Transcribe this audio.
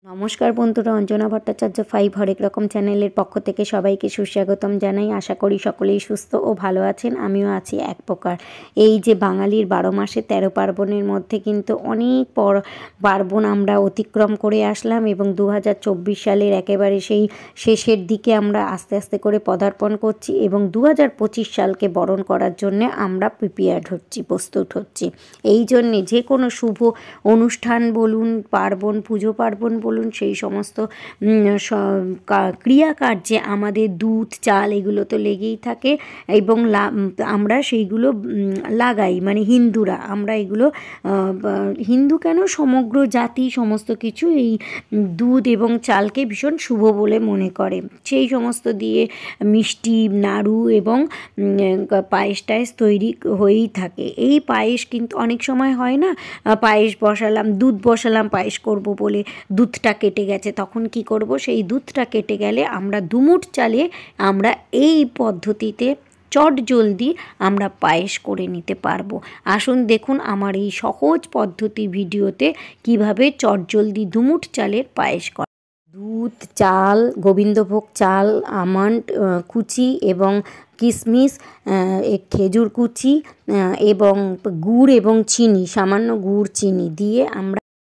নমস্কার বন্ধুরা, অঞ্জনা ভট্টাচার্য 5 হরেক রকম চ্যানেলের পক্ষ থেকে সবাইকে সুস্বাগতম জানাই। আশা করি সকলেই সুস্থ ও ভালো আছেন। আমিও আছি এক প্রকার। এই যে বাঙালির 12 মাসে 13 পার্বণের মধ্যে কিন্তু অনেক পার্বণ আমরা অতিক্রম করে আসলাম এবং 2024 সালের একেবারে সেই শেষের দিকে আমরা আস্তে আস্তে করে পদার্পণ করছি এবং 2025 সালকে বরণ করার জন্যে আমরা প্রিপেয়ার্ড হচ্ছি, প্রস্তুত হচ্ছি। এই জন্যে যে কোনো শুভ অনুষ্ঠান বলুন, পার্বণ, পুজো পার্বণ বলুন, সেই সমস্ত ক্রিয়াকার্যে আমাদের দুধ চাল এগুলো তো লেগেই থাকে এবং আমরা সেইগুলো লাগাই, মানে হিন্দুরা আমরা এগুলো হিন্দু কেন, সমগ্র জাতি সমস্ত কিছু এই দুধ এবং চালকে ভীষণ শুভ বলে মনে করে। সেই সমস্ত দিয়ে মিষ্টি, নাড়ু এবং পায়েস টায়েস তৈরি হয়েই থাকে। এই পায়েস কিন্তু অনেক সময় হয় না, পায়েস বসালাম, দুধ বসালাম পায়েস করব বলে, দুধটা কেটে গেছে, তখন কি করব? সেই দুধটা কেটে গেলে আমরা দুমুঠ চালে আমরা এই পদ্ধতিতে চটজলদি আমরা পায়েস করে নিতে পারবো। আসুন দেখুন আমার এই সহজ পদ্ধতি ভিডিওতে কিভাবে চটজলদি দুমুঠ চালের পায়েস করা। দুধ, চাল, গোবিন্দভোগ চাল, আমন্ড কুচি এবং কিশমিশ, খেজুর কুচি এবং গুড় এবং চিনি, সামান্য গুড় চিনি দিয়ে আমরা